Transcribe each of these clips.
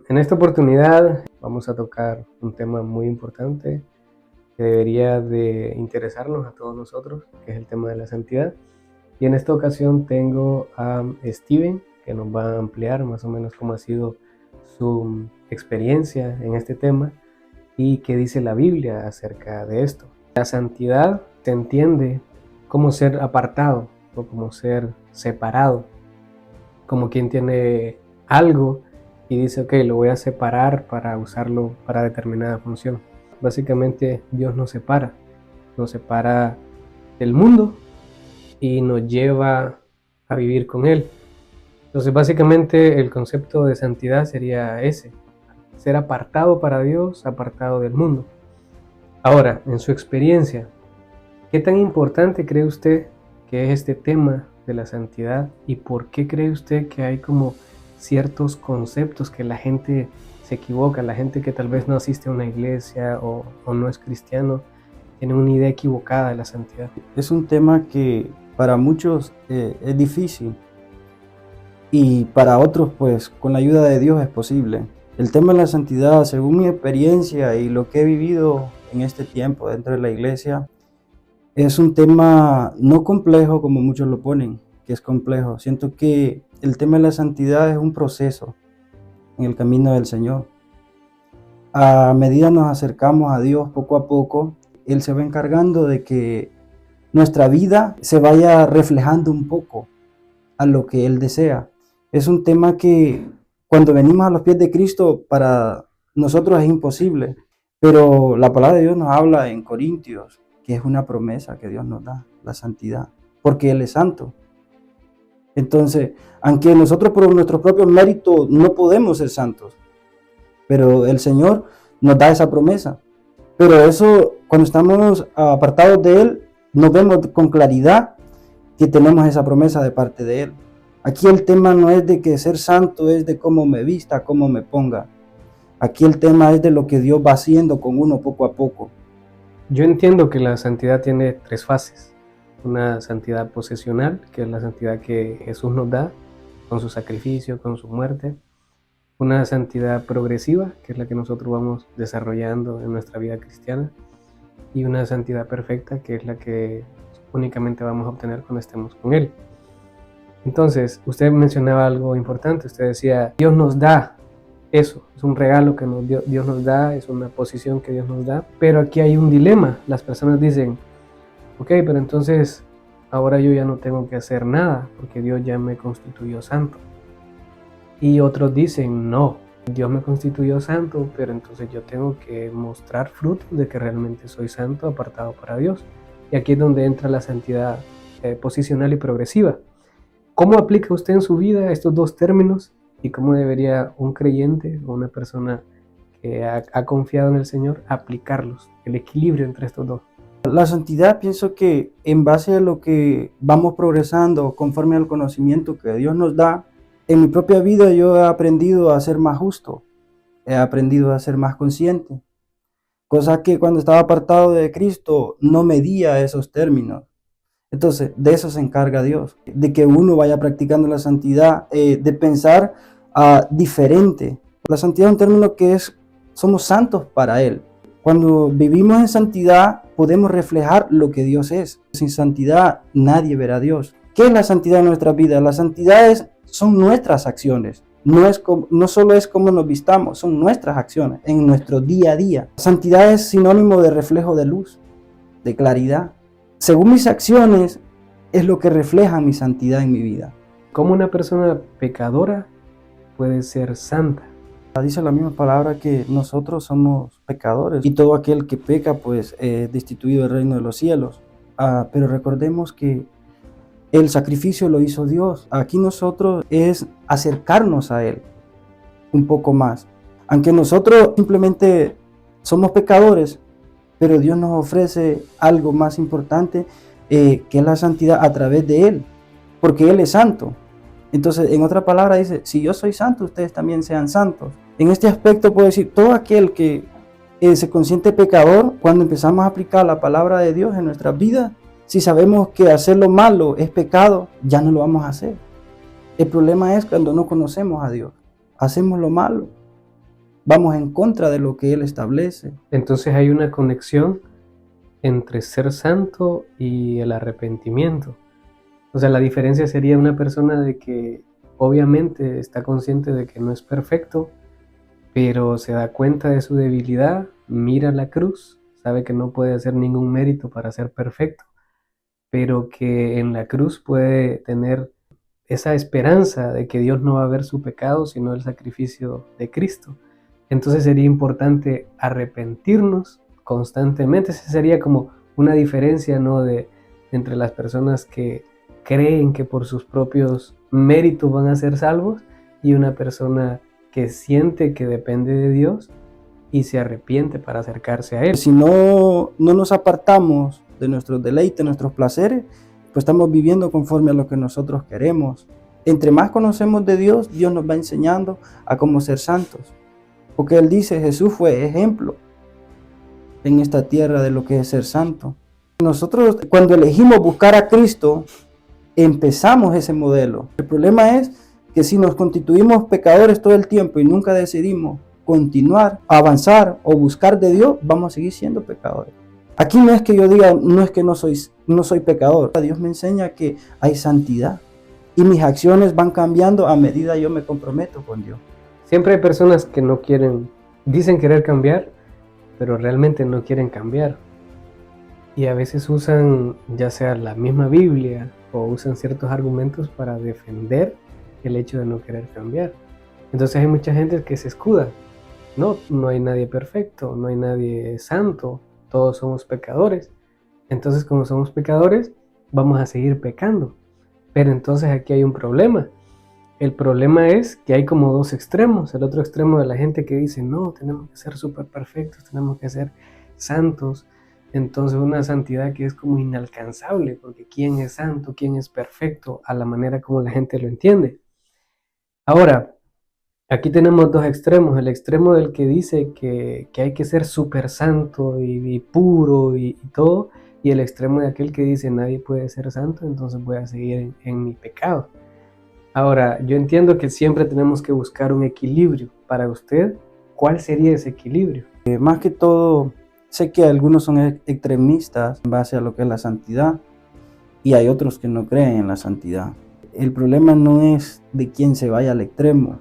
En esta oportunidad vamos a tocar un tema muy importante que debería de interesarnos a todos nosotros, que es el tema de la santidad. Y en esta ocasión tengo a Steven, que nos va a ampliar más o menos cómo ha sido su experiencia en este tema y qué dice la Biblia acerca de esto. La santidad se entiende como ser apartado o como ser separado, como quien tiene algo y dice, ok, lo voy a separar para usarlo para determinada función. Básicamente Dios nos separa del mundo y nos lleva a vivir con Él. Entonces básicamente el concepto de santidad sería ese, ser apartado para Dios, apartado del mundo. Ahora, en su experiencia, ¿qué tan importante cree usted que es este tema de la santidad y por qué cree usted que hay como ciertos conceptos que la gente se equivoca, la gente que tal vez no asiste a una iglesia o no es cristiano, tiene una idea equivocada de la santidad? Es un tema que para muchos es difícil y para otros pues con la ayuda de Dios es posible. El tema de la santidad, según mi experiencia y lo que he vivido en este tiempo dentro de la iglesia, es un tema no complejo como muchos lo ponen, que es complejo. Siento que el tema de la santidad es un proceso en el camino del Señor. A medida nos acercamos a Dios poco a poco, Él se va encargando de que nuestra vida se vaya reflejando un poco a lo que Él desea. Es un tema que cuando venimos a los pies de Cristo para nosotros es imposible, pero la palabra de Dios nos habla en Corintios que es una promesa que Dios nos da, la santidad, porque Él es santo. Entonces, aunque nosotros por nuestros propios méritos no podemos ser santos, pero el Señor nos da esa promesa. Pero eso, cuando estamos apartados de Él, nos vemos con claridad que tenemos esa promesa de parte de Él. Aquí el tema no es de que ser santo es de cómo me vista, cómo me ponga. Aquí el tema es de lo que Dios va haciendo con uno poco a poco. Yo entiendo que la santidad tiene tres fases. Una santidad posesional, que es la santidad que Jesús nos da con su sacrificio, con su muerte. Una santidad progresiva, que es la que nosotros vamos desarrollando en nuestra vida cristiana. Y una santidad perfecta, que es la que únicamente vamos a obtener cuando estemos con Él. Entonces, usted mencionaba algo importante. Usted decía, Dios nos da eso, es un regalo que Dios nos da, es una posición que Dios nos da. Pero aquí hay un dilema. Las personas dicen, ok, pero entonces ahora yo ya no tengo que hacer nada porque Dios ya me constituyó santo. Y otros dicen, no, Dios me constituyó santo, pero entonces yo tengo que mostrar frutos de que realmente soy santo, apartado para Dios. Y aquí es donde entra la santidad posicional y progresiva. ¿Cómo aplica usted en su vida estos dos términos? ¿Y cómo debería un creyente o una persona que ha confiado en el Señor aplicarlos? El equilibrio entre estos dos. La santidad, pienso que en base a lo que vamos progresando conforme al conocimiento que Dios nos da, en mi propia vida yo he aprendido a ser más justo, he aprendido a ser más consciente, cosa que cuando estaba apartado de Cristo no medía esos términos. Entonces, de eso se encarga Dios, de que uno vaya practicando la santidad, de pensar diferente. La santidad es un término que somos santos para Él. Cuando vivimos en santidad, podemos reflejar lo que Dios es. Sin santidad, nadie verá a Dios. ¿Qué es la santidad en nuestra vida? La santidad son nuestras acciones. No solo es cómo nos vistamos, son nuestras acciones en nuestro día a día. Santidad es sinónimo de reflejo de luz, de claridad. Según mis acciones, es lo que refleja mi santidad en mi vida. ¿Cómo una persona pecadora puede ser santa? Dice la misma palabra que nosotros somos pecadores y todo aquel que peca pues es destituido del reino de los cielos. Pero recordemos que el sacrificio lo hizo Dios. Aquí nosotros es acercarnos a Él un poco más. Aunque nosotros simplemente somos pecadores, pero Dios nos ofrece algo más importante que es la santidad a través de Él, porque Él es santo. Entonces, en otra palabra dice, si yo soy santo, ustedes también sean santos. En este aspecto puedo decir, todo aquel que se consiente pecador, cuando empezamos a aplicar la palabra de Dios en nuestras vidas, si sabemos que hacer lo malo es pecado, ya no lo vamos a hacer. El problema es cuando no conocemos a Dios, hacemos lo malo vamos en contra de lo que Él establece. Entonces hay una conexión entre ser santo y el arrepentimiento. O sea, la diferencia sería una persona de que obviamente está consciente de que no es perfecto, pero se da cuenta de su debilidad, mira la cruz, sabe que no puede hacer ningún mérito para ser perfecto, pero que en la cruz puede tener esa esperanza de que Dios no va a ver su pecado, sino el sacrificio de Cristo. Entonces sería importante arrepentirnos constantemente. Esa sería como una diferencia, ¿no?, entre las personas que creen que por sus propios méritos van a ser salvos y una persona que siente que depende de Dios y se arrepiente para acercarse a Él. Si no nos apartamos de nuestros deleites, nuestros placeres, pues estamos viviendo conforme a lo que nosotros queremos. Entre más conocemos de Dios, Dios nos va enseñando a cómo ser santos. Porque Él dice, Jesús fue ejemplo en esta tierra de lo que es ser santo. Nosotros cuando elegimos buscar a Cristo, empezamos ese modelo. El problema es que si nos constituimos pecadores todo el tiempo y nunca decidimos continuar, avanzar o buscar de Dios, vamos a seguir siendo pecadores. Aquí no es que yo diga, no es que no soy pecador. Dios me enseña que hay santidad y mis acciones van cambiando a medida yo me comprometo con Dios. Siempre hay personas que no quieren, dicen querer cambiar, pero realmente no quieren cambiar. Y a veces usan ya sea la misma Biblia o usan ciertos argumentos para defender el hecho de no querer cambiar. Entonces hay mucha gente que se escuda. No hay nadie perfecto, no hay nadie santo, todos somos pecadores. Entonces, como somos pecadores, vamos a seguir pecando. Pero entonces aquí hay un problema. El problema es que hay como dos extremos. El otro extremo de la gente que dice, no, tenemos que ser súper perfectos, tenemos que ser santos. Entonces una santidad que es como inalcanzable, porque ¿quién es santo? ¿Quién es perfecto? A la manera como la gente lo entiende. Ahora, aquí tenemos dos extremos. El extremo del que dice que hay que ser súper santo y puro y todo. Y el extremo de aquel que dice, nadie puede ser santo, entonces voy a seguir en mi pecado. Ahora, yo entiendo que siempre tenemos que buscar un equilibrio. Para usted, ¿cuál sería ese equilibrio? Más que todo, sé que algunos son extremistas en base a lo que es la santidad y hay otros que no creen en la santidad. El problema no es de quién se vaya al extremo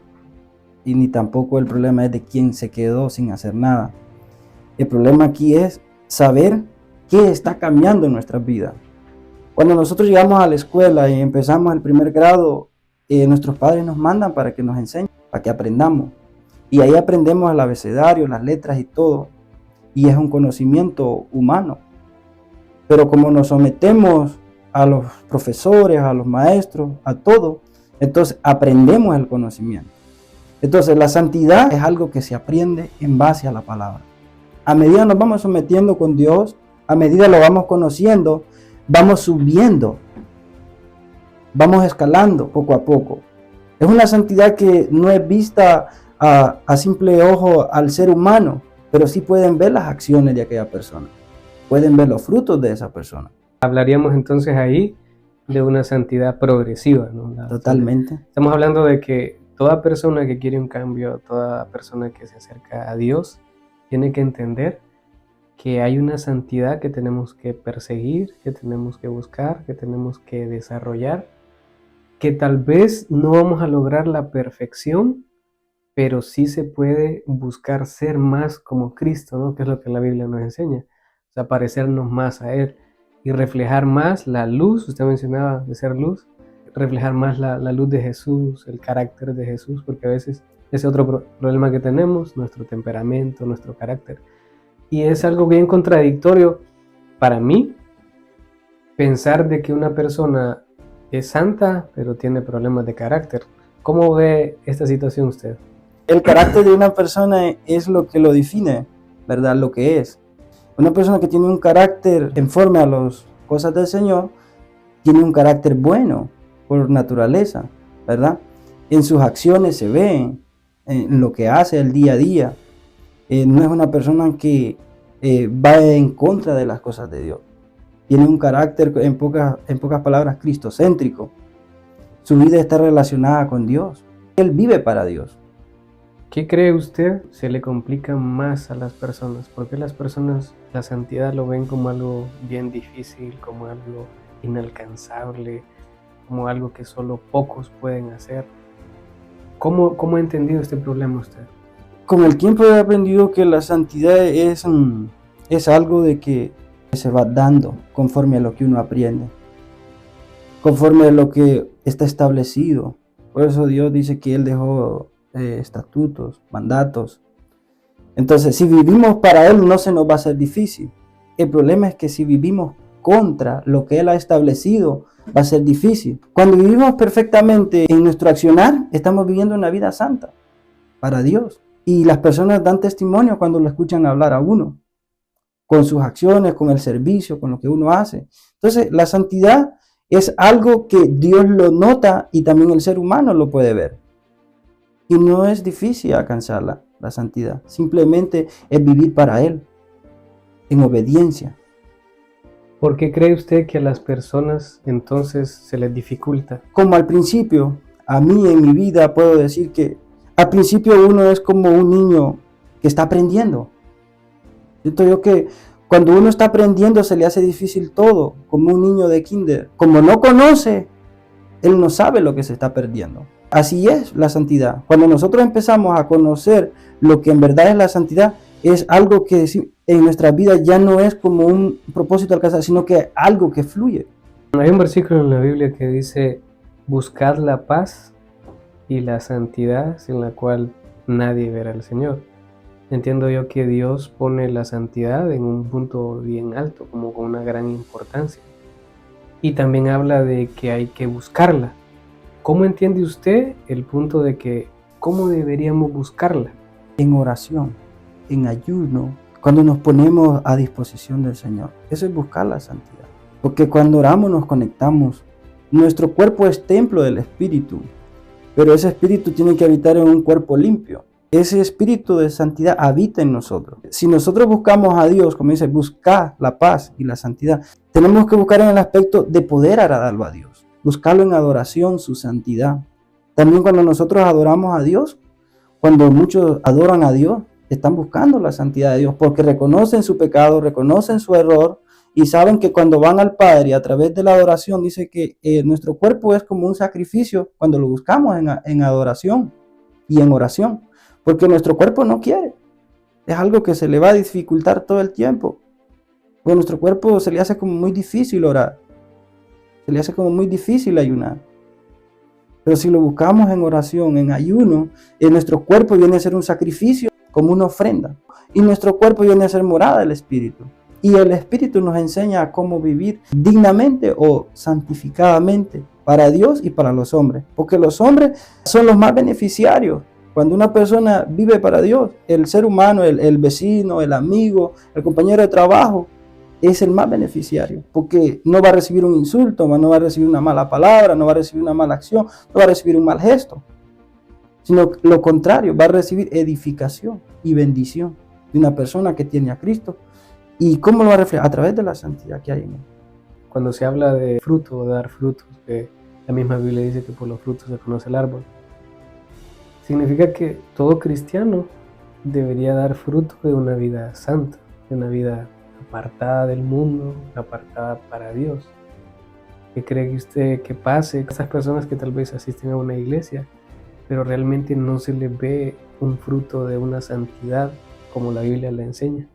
y ni tampoco el problema es de quién se quedó sin hacer nada. El problema aquí es saber qué está cambiando en nuestras vidas. Cuando nosotros llegamos a la escuela y empezamos el primer grado, nuestros padres nos mandan para que nos enseñen, para que aprendamos. Y ahí aprendemos el abecedario, las letras y todo. Y es un conocimiento humano. Pero como nos sometemos a los profesores, a los maestros, a todo, entonces aprendemos el conocimiento. Entonces la santidad es algo que se aprende en base a la palabra. A medida nos vamos sometiendo con Dios, a medida lo vamos conociendo, vamos subiendo, vamos escalando poco a poco. Es una santidad que no es vista a simple ojo al ser humano, pero sí pueden ver las acciones de aquella persona, pueden ver los frutos de esa persona. Hablaríamos entonces ahí de una santidad progresiva, ¿no? Totalmente. Estamos hablando de que toda persona que quiere un cambio, toda persona que se acerca a Dios, tiene que entender que hay una santidad que tenemos que perseguir, que tenemos que buscar, que tenemos que desarrollar, que tal vez no vamos a lograr la perfección, pero sí se puede buscar ser más como Cristo, ¿no? Que es lo que la Biblia nos enseña, o sea, parecernos más a Él y reflejar más la luz. Usted mencionaba de ser luz, reflejar más la luz de Jesús, el carácter de Jesús, porque a veces ese otro problema que tenemos, nuestro temperamento, nuestro carácter. Y es algo bien contradictorio para mí pensar de que una persona es santa, pero tiene problemas de carácter. ¿Cómo ve esta situación usted? El carácter de una persona es lo que lo define, ¿verdad? Lo que es. Una persona que tiene un carácter conforme a las cosas del Señor, tiene un carácter bueno por naturaleza, ¿verdad? En sus acciones se ve, en lo que hace el día a día. No es una persona que va en contra de las cosas de Dios. Tiene un carácter, en pocas palabras, cristocéntrico. Su vida está relacionada con Dios. Él vive para Dios. ¿Qué cree usted se le complica más a las personas? ¿Por qué las personas la santidad lo ven como algo bien difícil, como algo inalcanzable, como algo que solo pocos pueden hacer? ¿Cómo ha entendido este problema usted? Con el tiempo he aprendido que la santidad es algo de que se va dando conforme a lo que uno aprende, conforme a lo que está establecido. Por eso Dios dice que Él dejó estatutos, mandatos. Entonces, si vivimos para Él, no se nos va a hacer difícil. El problema es que si vivimos contra lo que Él ha establecido, va a ser difícil. Cuando vivimos perfectamente en nuestro accionar, estamos viviendo una vida santa para Dios. Y las personas dan testimonio cuando lo escuchan hablar a uno, con sus acciones, con el servicio, con lo que uno hace. Entonces, la santidad es algo que Dios lo nota y también el ser humano lo puede ver. Y no es difícil alcanzarla, la santidad. Simplemente es vivir para Él, en obediencia. ¿Por qué cree usted que a las personas entonces se les dificulta? Como al principio, a mí en mi vida puedo decir que al principio uno es como un niño que está aprendiendo. Siento yo que cuando uno está aprendiendo se le hace difícil todo, como un niño de kinder. Como no conoce, él no sabe lo que se está perdiendo. Así es la santidad. Cuando nosotros empezamos a conocer lo que en verdad es la santidad, es algo que en nuestra vida ya no es como un propósito alcanzar, sino que algo que fluye. Hay un versículo en la Biblia que dice, buscad la paz y la santidad sin la cual nadie verá al Señor. Entiendo yo que Dios pone la santidad en un punto bien alto, como con una gran importancia. Y también habla de que hay que buscarla. ¿Cómo entiende usted el punto de que cómo deberíamos buscarla? En oración, en ayuno, cuando nos ponemos a disposición del Señor. Eso es buscar la santidad. Porque cuando oramos nos conectamos. Nuestro cuerpo es templo del Espíritu, pero ese Espíritu tiene que habitar en un cuerpo limpio. Ese Espíritu de santidad habita en nosotros. Si nosotros buscamos a Dios, como dice, buscar la paz y la santidad, tenemos que buscar en el aspecto de poder agradarlo a Dios. Buscarlo en adoración, su santidad. También cuando nosotros adoramos a Dios, cuando muchos adoran a Dios, están buscando la santidad de Dios porque reconocen su pecado, reconocen su error y saben que cuando van al Padre a través de la adoración, dice que nuestro cuerpo es como un sacrificio cuando lo buscamos en adoración y en oración, porque nuestro cuerpo no quiere. Es algo que se le va a dificultar todo el tiempo. Porque nuestro cuerpo se le hace como muy difícil orar, se le hace como muy difícil ayunar. Pero si lo buscamos en oración, en ayuno, nuestro cuerpo viene a ser un sacrificio, como una ofrenda. Y nuestro cuerpo viene a ser morada del Espíritu. Y el Espíritu nos enseña a cómo vivir dignamente o santificadamente para Dios y para los hombres. Porque los hombres son los más beneficiarios. Cuando una persona vive para Dios, el ser humano, el vecino, el amigo, el compañero de trabajo, es el más beneficiario, porque no va a recibir un insulto, no va a recibir una mala palabra, no va a recibir una mala acción, no va a recibir un mal gesto, sino lo contrario, va a recibir edificación y bendición de una persona que tiene a Cristo. ¿Y cómo lo va a reflejar? A través de la santidad que hay en él. Cuando se habla de fruto o dar frutos, que la misma Biblia dice que por los frutos se conoce el árbol, significa que todo cristiano debería dar fruto de una vida santa, de una vida apartada del mundo, apartada para Dios. ¿Qué cree usted que pase con esas personas que tal vez asisten a una iglesia, pero realmente no se les ve un fruto de una santidad como la Biblia le enseña?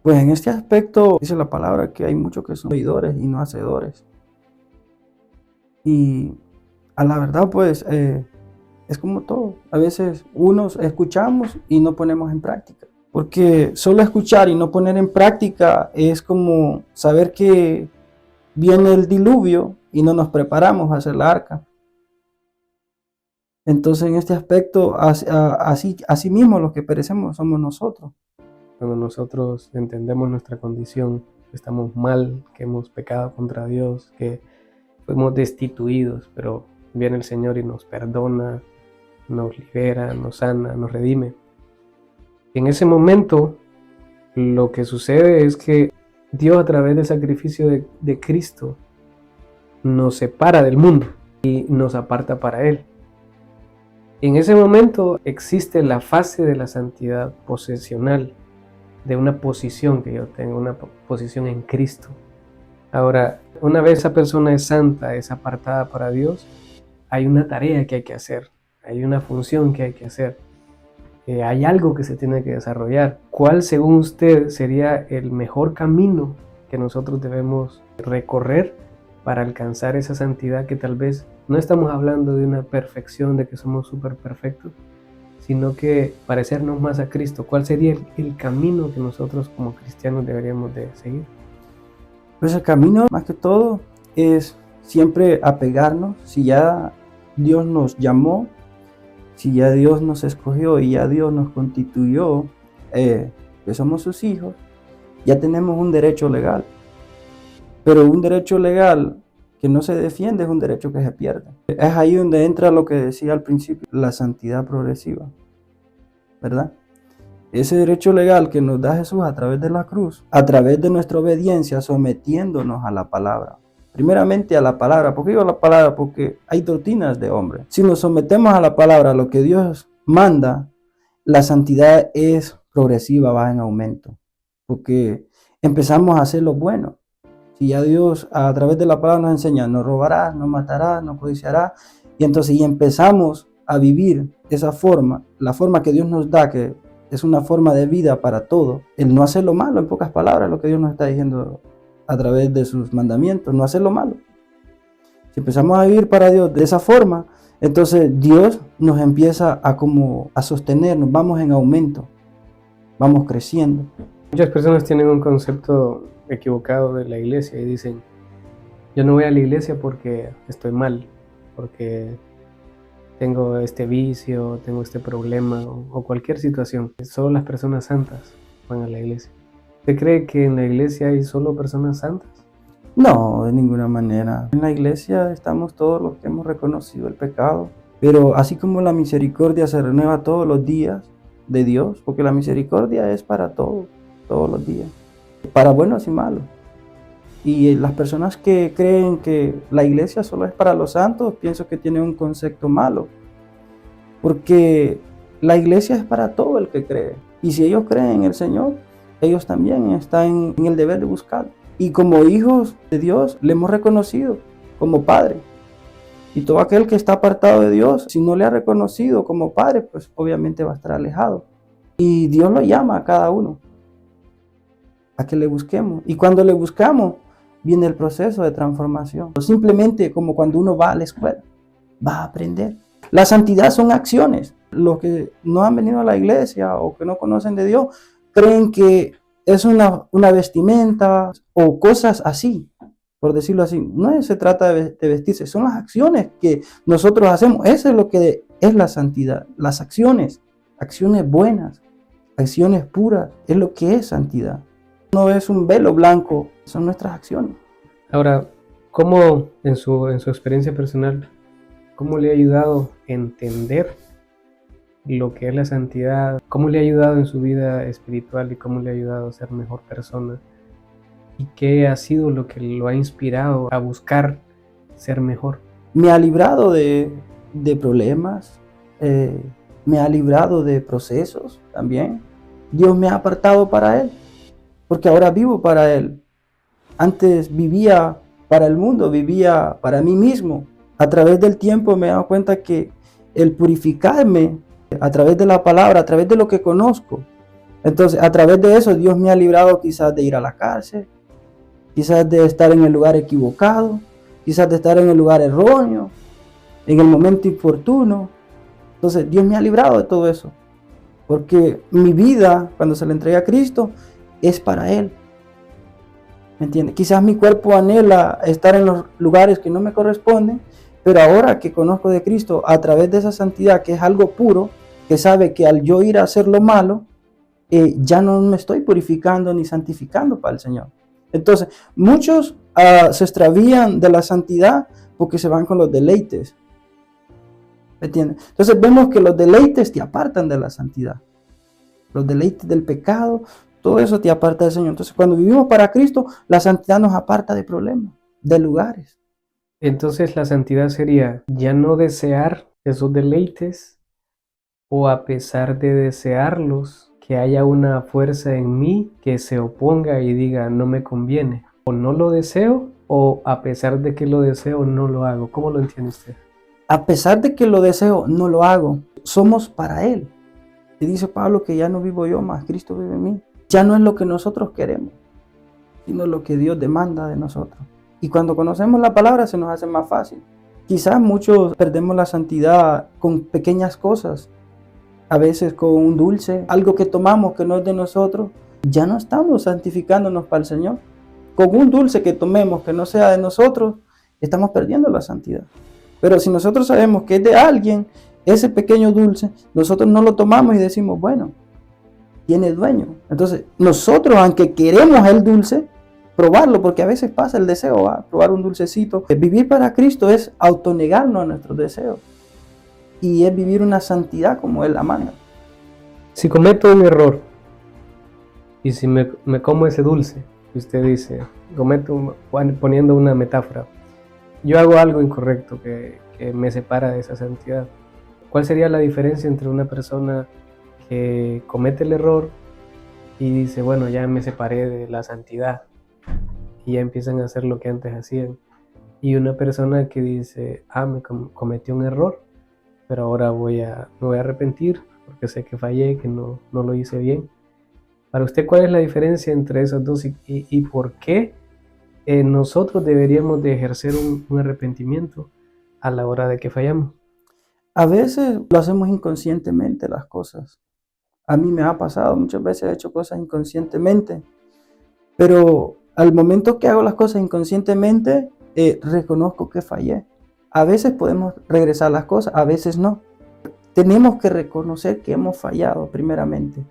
Pues en este aspecto dice la palabra que hay muchos que son oidores y no hacedores. Y a la verdad pues es como todo. A veces unos escuchamos y no ponemos en práctica. Porque solo escuchar y no poner en práctica es como saber que viene el diluvio y no nos preparamos a hacer la arca. Entonces en este aspecto, así mismo los que perecemos somos nosotros. Cuando nosotros entendemos nuestra condición, que estamos mal, que hemos pecado contra Dios, que fuimos destituidos, pero viene el Señor y nos perdona, nos libera, nos sana, nos redime. En ese momento, lo que sucede es que Dios, a través del sacrificio de Cristo, nos separa del mundo y nos aparta para Él. En ese momento existe la fase de la santidad posesional, de una posición que yo tengo, una posición en Cristo. Ahora, una vez esa persona es santa, es apartada para Dios, hay una tarea que hay que hacer, hay una función que hay que hacer, hay algo que se tiene que desarrollar. ¿Cuál, según usted, sería el mejor camino que nosotros debemos recorrer para alcanzar esa santidad que tal vez no estamos hablando de una perfección, de que somos súper perfectos, sino que parecernos más a Cristo? ¿Cuál sería el camino que nosotros como cristianos deberíamos de seguir? Pues el camino, más que todo, es siempre apegarnos. Si ya Dios nos llamó, si ya Dios nos escogió y ya Dios nos constituyó, que somos sus hijos, ya tenemos un derecho legal. Pero un derecho legal que no se defiende es un derecho que se pierde. Es ahí donde entra lo que decía al principio, la santidad progresiva, ¿verdad? Ese derecho legal que nos da Jesús a través de la cruz, a través de nuestra obediencia, sometiéndonos a la palabra. Primeramente a la palabra. ¿Por qué digo la palabra? Porque hay doctrinas de hombre. Si nos sometemos a la palabra, a lo que Dios manda, la santidad es progresiva, va en aumento. Porque empezamos a hacer lo bueno. Si ya Dios a través de la palabra nos enseña, no robarás, no matarás, no codiciarás, y entonces ya empezamos a vivir esa forma, la forma que Dios nos da, que es una forma de vida para todo, el no hacer lo malo, en pocas palabras, lo que Dios nos está diciendo a través de sus mandamientos, no hacer lo malo. Si empezamos a vivir para Dios de esa forma, entonces Dios nos empieza a sostenernos, vamos en aumento, vamos creciendo. Muchas personas tienen un concepto equivocado de la iglesia y dicen, yo no voy a la iglesia porque estoy mal, porque tengo este vicio, tengo este problema o cualquier situación. Solo las personas santas van a la iglesia. ¿Usted cree que en la iglesia hay solo personas santas? No, de ninguna manera. En la iglesia estamos todos los que hemos reconocido el pecado, pero así como la misericordia se renueva todos los días de Dios, porque la misericordia es para todos los días, para buenos y malos. Y las personas que creen que la iglesia solo es para los santos, pienso que tienen un concepto malo, porque la iglesia es para todo el que cree. Y si ellos creen en el Señor, ellos también están en el deber de buscar. Y como hijos de Dios, le hemos reconocido como Padre. Y todo aquel que está apartado de Dios, si no le ha reconocido como Padre, pues obviamente va a estar alejado. Y Dios lo llama a cada uno a que le busquemos. Y cuando le buscamos, viene el proceso de transformación. Simplemente como cuando uno va a la escuela, va a aprender. La santidad son acciones. Los que no han venido a la iglesia o que no conocen de Dios, creen que es una vestimenta o cosas así, por decirlo así. No se trata de vestirse, son las acciones que nosotros hacemos. Eso es lo que es la santidad. Las acciones buenas, acciones puras, es lo que es santidad. No es un velo blanco, son nuestras acciones. Ahora, ¿cómo en su experiencia personal, cómo le ha ayudado a entender lo que es la santidad? ¿Cómo le ha ayudado en su vida espiritual y cómo le ha ayudado a ser mejor persona? ¿Y qué ha sido lo que lo ha inspirado a buscar ser mejor? Me ha librado de problemas, me ha librado de procesos también. Dios me ha apartado para Él, porque ahora vivo para Él. Antes vivía para el mundo, vivía para mí mismo. A través del tiempo me he dado cuenta que el purificarme a través de la palabra, a través de lo que conozco, entonces a través de eso Dios me ha librado quizás de ir a la cárcel, quizás de estar en el lugar equivocado, quizás de estar en el lugar erróneo, en el momento inoportuno. Entonces Dios me ha librado de todo eso, porque mi vida, cuando se la entregué a Cristo, es para Él. ¿Me entiendes? Quizás mi cuerpo anhela estar en los lugares que no me corresponden, pero ahora que conozco de Cristo, a través de esa santidad, que es algo puro, que sabe que al yo ir a hacer lo malo, ya no me estoy purificando ni santificando para el Señor. Entonces, muchos se extravían de la santidad porque se van con los deleites. ¿Me entiendes? Entonces vemos que los deleites te apartan de la santidad. Los deleites del pecado, todo eso te aparta del Señor. Entonces, cuando vivimos para Cristo, la santidad nos aparta de problemas, de lugares. Entonces la santidad sería ya no desear esos deleites o a pesar de desearlos, que haya una fuerza en mí que se oponga y diga no me conviene, o no lo deseo, o a pesar de que lo deseo no lo hago. ¿Cómo lo entiende usted? A pesar de que lo deseo, no lo hago. Somos para Él. Y dice Pablo que ya no vivo yo, más Cristo vive en mí. Ya no es lo que nosotros queremos, sino lo que Dios demanda de nosotros. Y cuando conocemos la palabra se nos hace más fácil. Quizás muchos perdemos la santidad con pequeñas cosas, a veces con un dulce, algo que tomamos que no es de nosotros, ya no estamos santificándonos para el Señor. Con un dulce que tomemos que no sea de nosotros, estamos perdiendo la santidad. Pero si nosotros sabemos que es de alguien, ese pequeño dulce, nosotros no lo tomamos y decimos, bueno, tiene dueño. Entonces, nosotros, aunque queremos el dulce, probarlo, porque a veces pasa el deseo, probar un dulcecito. Vivir para Cristo es autonegarnos a nuestros deseos y es vivir una santidad como Él la manda. Si cometo un error y si me como ese dulce, que usted dice, poniendo una metáfora, yo hago algo incorrecto que me separa de esa santidad. ¿Cuál sería la diferencia entre una persona que comete el error y dice, bueno, ya me separé de la santidad y ya empiezan a hacer lo que antes hacían, y una persona que dice, me cometí un error, pero ahora me voy a arrepentir porque sé que fallé, que no lo hice bien? Para usted, ¿cuál es la diferencia entre esos dos y por qué nosotros deberíamos de ejercer un arrepentimiento a la hora de que fallamos? A veces lo hacemos inconscientemente las cosas. A mí me ha pasado, muchas veces he hecho cosas inconscientemente, pero al momento que hago las cosas inconscientemente, reconozco que fallé. A veces podemos regresar las cosas, a veces no. Tenemos que reconocer que hemos fallado primeramente.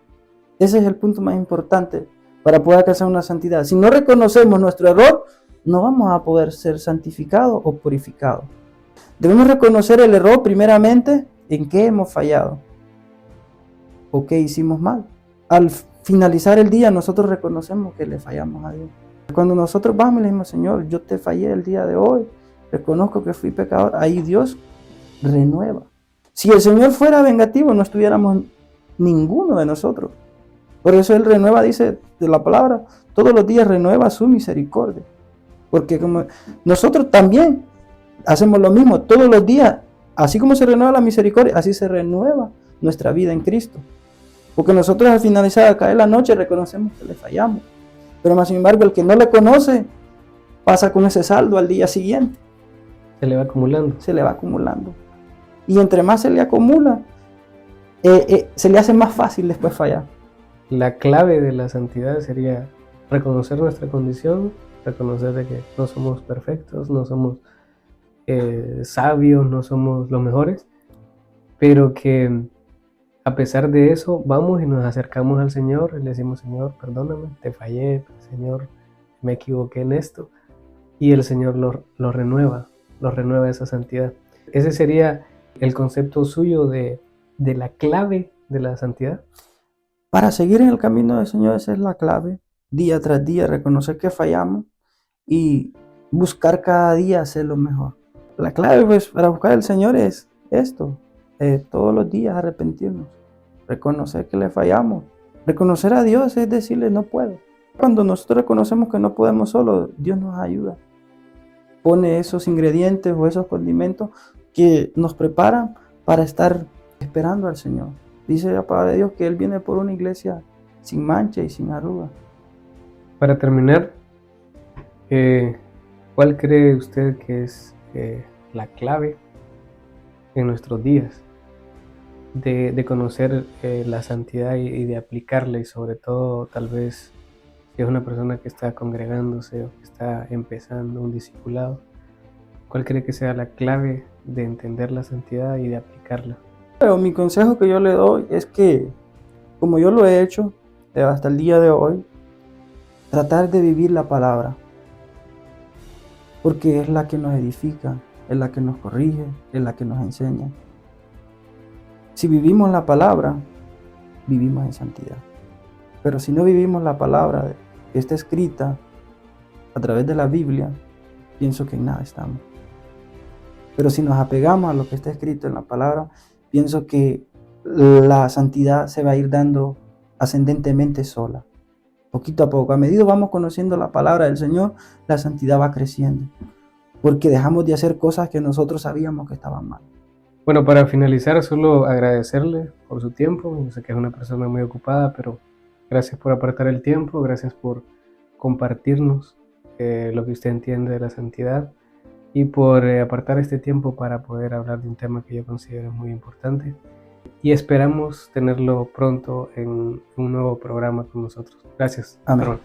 Ese es el punto más importante para poder alcanzar una santidad. Si no reconocemos nuestro error, no vamos a poder ser santificados o purificados. Debemos reconocer el error primeramente en qué hemos fallado o qué hicimos mal. Al finalizar el día, nosotros reconocemos que le fallamos a Dios. Cuando nosotros vamos y le decimos, Señor, yo te fallé el día de hoy, reconozco que fui pecador, ahí Dios renueva. Si el Señor fuera vengativo, no estuviéramos ninguno de nosotros. Por eso Él renueva, dice de la palabra, todos los días renueva su misericordia. Porque como nosotros también hacemos lo mismo todos los días, así como se renueva la misericordia, así se renueva nuestra vida en Cristo. Porque nosotros al finalizar, al caer la noche, reconocemos que le fallamos. Pero más sin embargo, el que no le conoce, pasa con ese saldo al día siguiente. Se le va acumulando. Se le va acumulando. Y entre más se le acumula, se le hace más fácil después fallar. La clave de la santidad sería reconocer nuestra condición, reconocer de que no somos perfectos, no somos sabios, no somos los mejores, pero que a pesar de eso vamos y nos acercamos al Señor y le decimos, Señor, perdóname, te fallé, Señor, me equivoqué en esto, y el Señor lo renueva esa santidad. Ese sería el concepto suyo de la clave de la santidad. Para seguir en el camino del Señor, esa es la clave. Día tras día reconocer que fallamos y buscar cada día hacer lo mejor. La clave pues, para buscar al Señor es esto, todos los días arrepentirnos, reconocer que le fallamos. Reconocer a Dios es decirle no puedo. Cuando nosotros reconocemos que no podemos solo, Dios nos ayuda. Pone esos ingredientes o esos condimentos que nos preparan para estar esperando al Señor. Dice la palabra de Dios que Él viene por una iglesia sin mancha y sin arruga. Para terminar, ¿cuál cree usted que es la clave en nuestros días de conocer la santidad y de aplicarla? Y sobre todo, tal vez, si es una persona que está congregándose o que está empezando un discipulado, ¿cuál cree que sea la clave de entender la santidad y de aplicarla? Pero mi consejo que yo le doy es que, como yo lo he hecho hasta el día de hoy, tratar de vivir la palabra, porque es la que nos edifica, es la que nos corrige, es la que nos enseña. Si vivimos la palabra, vivimos en santidad. Pero si no vivimos la palabra que está escrita a través de la Biblia, pienso que en nada estamos. Pero si nos apegamos a lo que está escrito en la palabra, pienso que la santidad se va a ir dando ascendentemente sola, poquito a poco. A medida vamos conociendo la palabra del Señor, la santidad va creciendo, porque dejamos de hacer cosas que nosotros sabíamos que estaban mal. Bueno, para finalizar, solo agradecerle por su tiempo. Yo sé que es una persona muy ocupada, pero gracias por apartar el tiempo, gracias por compartirnos lo que usted entiende de la santidad y por apartar este tiempo para poder hablar de un tema que yo considero muy importante. Y esperamos tenerlo pronto en un nuevo programa con nosotros. Gracias. Amén.